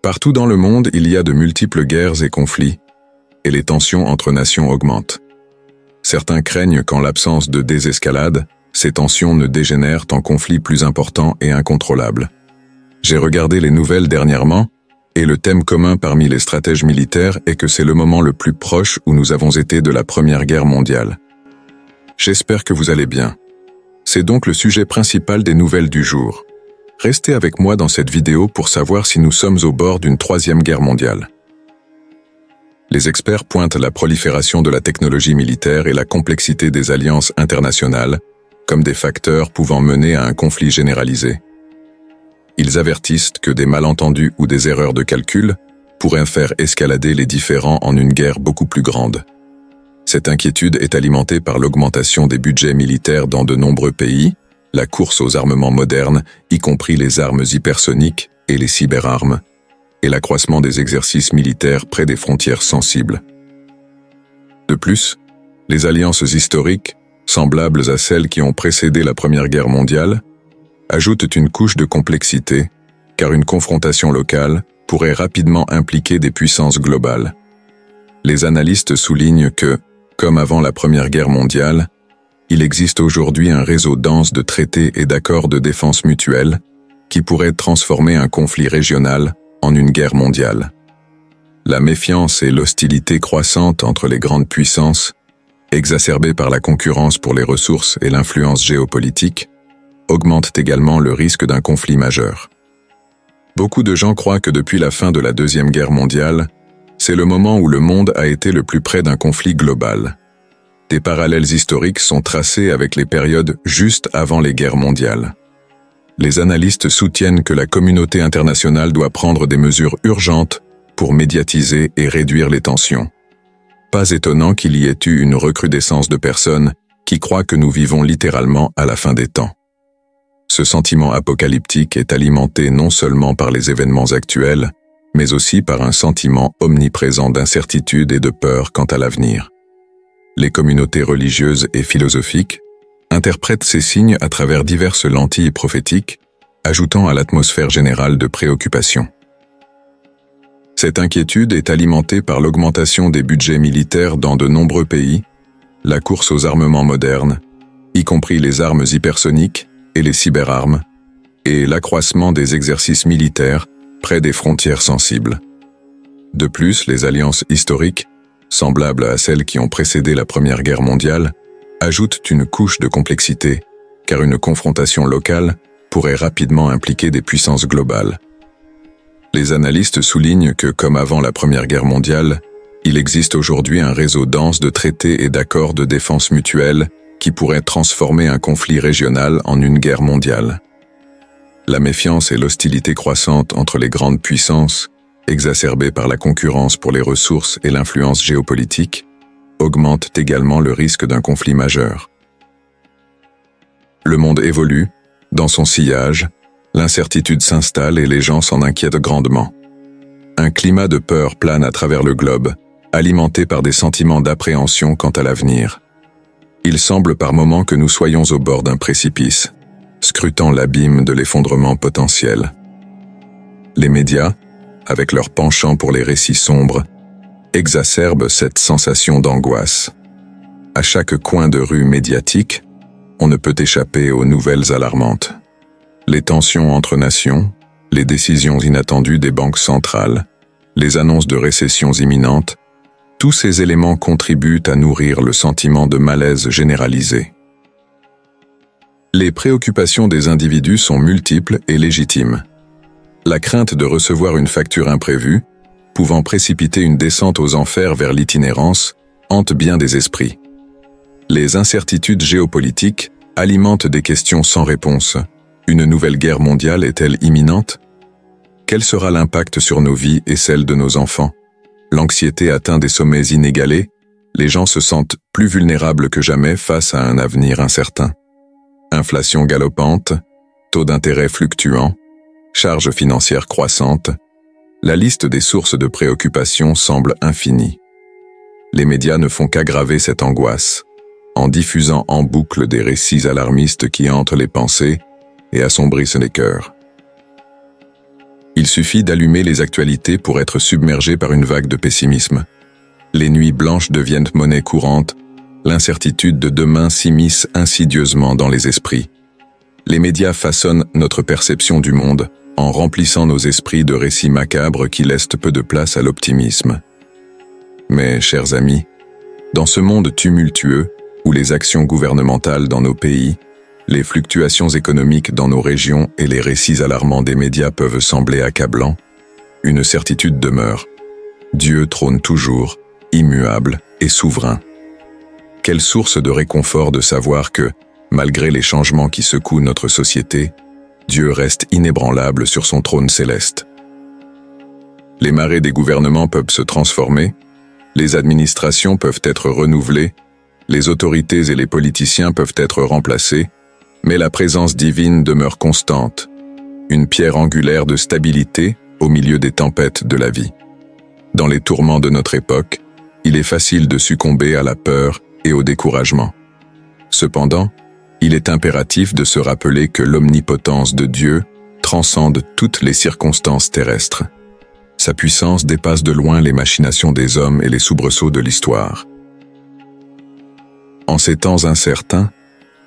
Partout dans le monde, il y a de multiples guerres et conflits, et les tensions entre nations augmentent. Certains craignent qu'en l'absence de désescalade, ces tensions ne dégénèrent en conflits plus importants et incontrôlables. J'ai regardé les nouvelles dernièrement, et le thème commun parmi les stratèges militaires est que c'est le moment le plus proche où nous avons été de la Première Guerre mondiale. J'espère que vous allez bien. C'est donc le sujet principal des nouvelles du jour. Restez avec moi dans cette vidéo pour savoir si nous sommes au bord d'une troisième guerre mondiale. Les experts pointent la prolifération de la technologie militaire et la complexité des alliances internationales comme des facteurs pouvant mener à un conflit généralisé. Ils avertissent que des malentendus ou des erreurs de calcul pourraient faire escalader les différends en une guerre beaucoup plus grande. Cette inquiétude est alimentée par l'augmentation des budgets militaires dans de nombreux pays, la course aux armements modernes, y compris les armes hypersoniques et les cyberarmes, et l'accroissement des exercices militaires près des frontières sensibles. De plus, les alliances historiques, semblables à celles qui ont précédé la Première Guerre mondiale, ajoutent une couche de complexité, car une confrontation locale pourrait rapidement impliquer des puissances globales. Les analystes soulignent que, comme avant la Première Guerre mondiale, il existe aujourd'hui un réseau dense de traités et d'accords de défense mutuelle qui pourrait transformer un conflit régional en une guerre mondiale. La méfiance et l'hostilité croissante entre les grandes puissances, exacerbées par la concurrence pour les ressources et l'influence géopolitique, augmentent également le risque d'un conflit majeur. Beaucoup de gens croient que depuis la fin de la Deuxième Guerre mondiale, c'est le moment où le monde a été le plus près d'un conflit global. Des parallèles historiques sont tracés avec les périodes juste avant les guerres mondiales. Les analystes soutiennent que la communauté internationale doit prendre des mesures urgentes pour médiatiser et réduire les tensions. Pas étonnant qu'il y ait eu une recrudescence de personnes qui croient que nous vivons littéralement à la fin des temps. Ce sentiment apocalyptique est alimenté non seulement par les événements actuels, mais aussi par un sentiment omniprésent d'incertitude et de peur quant à l'avenir. Les communautés religieuses et philosophiques interprètent ces signes à travers diverses lentilles prophétiques, ajoutant à l'atmosphère générale de préoccupation. Cette inquiétude est alimentée par l'augmentation des budgets militaires dans de nombreux pays, la course aux armements modernes, y compris les armes hypersoniques et les cyberarmes, et l'accroissement des exercices militaires près des frontières sensibles. De plus, les alliances historiques, semblables à celles qui ont précédé la Première Guerre mondiale, ajoutent une couche de complexité, car une confrontation locale pourrait rapidement impliquer des puissances globales. Les analystes soulignent que, comme avant la Première Guerre mondiale, il existe aujourd'hui un réseau dense de traités et d'accords de défense mutuelle qui pourrait transformer un conflit régional en une guerre mondiale. La méfiance et l'hostilité croissante entre les grandes puissances, exacerbées par la concurrence pour les ressources et l'influence géopolitique, augmentent également le risque d'un conflit majeur. Le monde évolue, dans son sillage, l'incertitude s'installe et les gens s'en inquiètent grandement. Un climat de peur plane à travers le globe, alimenté par des sentiments d'appréhension quant à l'avenir. Il semble par moments que nous soyons au bord d'un précipice, scrutant l'abîme de l'effondrement potentiel. Les médias, avec leur penchant pour les récits sombres, exacerbent cette sensation d'angoisse. À chaque coin de rue médiatique, on ne peut échapper aux nouvelles alarmantes. Les tensions entre nations, les décisions inattendues des banques centrales, les annonces de récessions imminentes, tous ces éléments contribuent à nourrir le sentiment de malaise généralisé. Les préoccupations des individus sont multiples et légitimes. La crainte de recevoir une facture imprévue, pouvant précipiter une descente aux enfers vers l'itinérance, hante bien des esprits. Les incertitudes géopolitiques alimentent des questions sans réponse. Une nouvelle guerre mondiale est-elle imminente? Quel sera l'impact sur nos vies et celles de nos enfants? L'anxiété atteint des sommets inégalés, les gens se sentent plus vulnérables que jamais face à un avenir incertain. Inflation galopante, taux d'intérêt fluctuants, charges financières croissantes, la liste des sources de préoccupation semble infinie. Les médias ne font qu'aggraver cette angoisse, en diffusant en boucle des récits alarmistes qui hantent les pensées et assombrissent les cœurs. Il suffit d'allumer les actualités pour être submergé par une vague de pessimisme. Les nuits blanches deviennent monnaie courante, l'incertitude de demain s'immisce insidieusement dans les esprits. Les médias façonnent notre perception du monde en remplissant nos esprits de récits macabres qui laissent peu de place à l'optimisme. Mais, chers amis, dans ce monde tumultueux, où les actions gouvernementales dans nos pays, les fluctuations économiques dans nos régions et les récits alarmants des médias peuvent sembler accablants, une certitude demeure. Dieu trône toujours, immuable et souverain. Quelle source de réconfort de savoir que, malgré les changements qui secouent notre société, Dieu reste inébranlable sur son trône céleste. Les marées des gouvernements peuvent se transformer, les administrations peuvent être renouvelées, les autorités et les politiciens peuvent être remplacés, mais la présence divine demeure constante, une pierre angulaire de stabilité au milieu des tempêtes de la vie. Dans les tourments de notre époque, il est facile de succomber à la peur et au découragement. Cependant, il est impératif de se rappeler que l'omnipotence de Dieu transcende toutes les circonstances terrestres. Sa puissance dépasse de loin les machinations des hommes et les soubresauts de l'histoire. En ces temps incertains,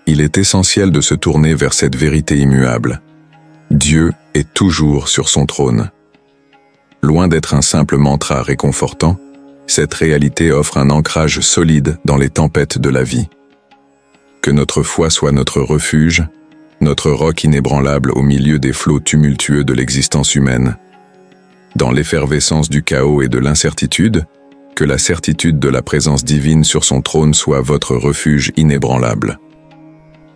il est essentiel de se tourner vers cette vérité immuable. Dieu est toujours sur son trône. Loin d'être un simple mantra réconfortant, cette réalité offre un ancrage solide dans les tempêtes de la vie. Que notre foi soit notre refuge, notre roc inébranlable au milieu des flots tumultueux de l'existence humaine. Dans l'effervescence du chaos et de l'incertitude, que la certitude de la présence divine sur son trône soit votre refuge inébranlable.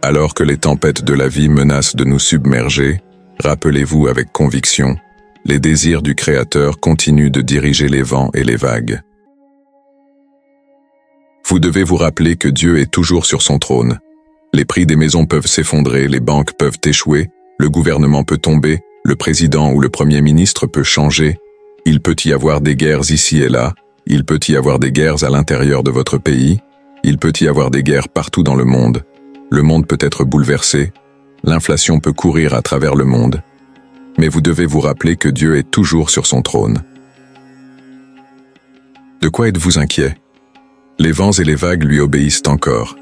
Alors que les tempêtes de la vie menacent de nous submerger, rappelez-vous avec conviction, les désirs du Créateur continuent de diriger les vents et les vagues. Vous devez vous rappeler que Dieu est toujours sur son trône. Les prix des maisons peuvent s'effondrer, les banques peuvent échouer, le gouvernement peut tomber, le président ou le premier ministre peut changer, il peut y avoir des guerres ici et là, il peut y avoir des guerres à l'intérieur de votre pays, il peut y avoir des guerres partout dans le monde peut être bouleversé, l'inflation peut courir à travers le monde, mais vous devez vous rappeler que Dieu est toujours sur son trône. De quoi êtes-vous inquiet? Les vents et les vagues lui obéissent encore.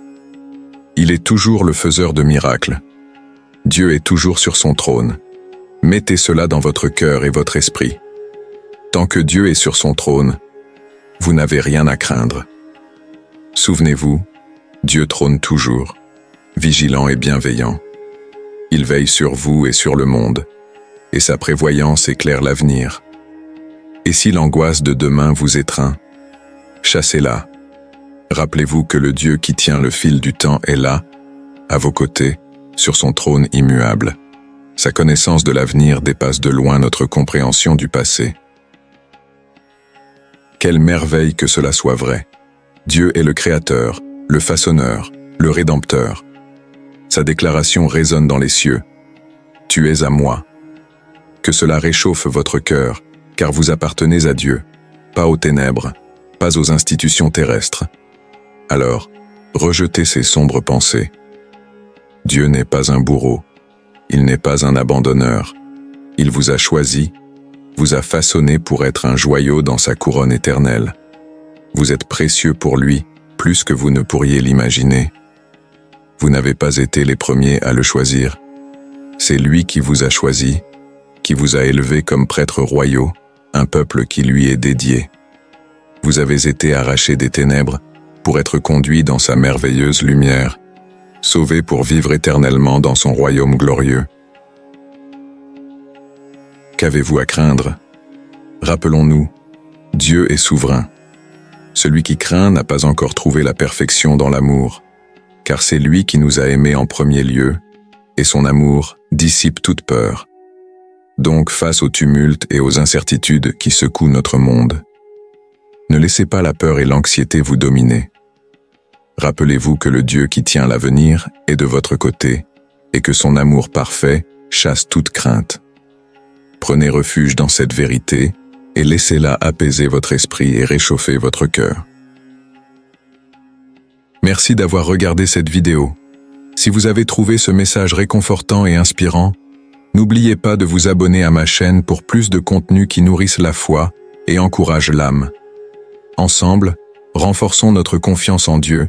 Il est toujours le faiseur de miracles. Dieu est toujours sur son trône. Mettez cela dans votre cœur et votre esprit. Tant que Dieu est sur son trône, vous n'avez rien à craindre. Souvenez-vous, Dieu trône toujours, vigilant et bienveillant. Il veille sur vous et sur le monde, et sa prévoyance éclaire l'avenir. Et si l'angoisse de demain vous étreint, chassez-la. Rappelez-vous que le Dieu qui tient le fil du temps est là, à vos côtés, sur son trône immuable. Sa connaissance de l'avenir dépasse de loin notre compréhension du passé. Quelle merveille que cela soit vrai! Dieu est le Créateur, le Façonneur, le Rédempteur. Sa déclaration résonne dans les cieux. « Tu es à moi ». Que cela réchauffe votre cœur, car vous appartenez à Dieu, pas aux ténèbres, pas aux institutions terrestres. Alors, rejetez ces sombres pensées. Dieu n'est pas un bourreau, il n'est pas un abandonneur. Il vous a choisi, vous a façonné pour être un joyau dans sa couronne éternelle. Vous êtes précieux pour lui, plus que vous ne pourriez l'imaginer. Vous n'avez pas été les premiers à le choisir. C'est lui qui vous a choisi, qui vous a élevé comme prêtres royaux, un peuple qui lui est dédié. Vous avez été arrachés des ténèbres pour être conduits dans sa merveilleuse lumière, sauvés pour vivre éternellement dans son royaume glorieux. Qu'avez-vous à craindre? Rappelons-nous, Dieu est souverain. Celui qui craint n'a pas encore trouvé la perfection dans l'amour, car c'est lui qui nous a aimés en premier lieu, et son amour dissipe toute peur. Donc, face au tumulte et aux incertitudes qui secouent notre monde, ne laissez pas la peur et l'anxiété vous dominer. Rappelez-vous que le Dieu qui tient l'avenir est de votre côté, et que son amour parfait chasse toute crainte. Prenez refuge dans cette vérité, et laissez-la apaiser votre esprit et réchauffer votre cœur. Merci d'avoir regardé cette vidéo. Si vous avez trouvé ce message réconfortant et inspirant, N'oubliez pas de vous abonner à ma chaîne pour plus de contenus qui nourrissent la foi et encouragent l'âme. Ensemble, renforçons notre confiance en Dieu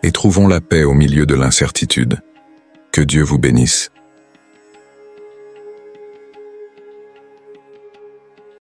et trouvons la paix au milieu de l'incertitude. Que Dieu vous bénisse.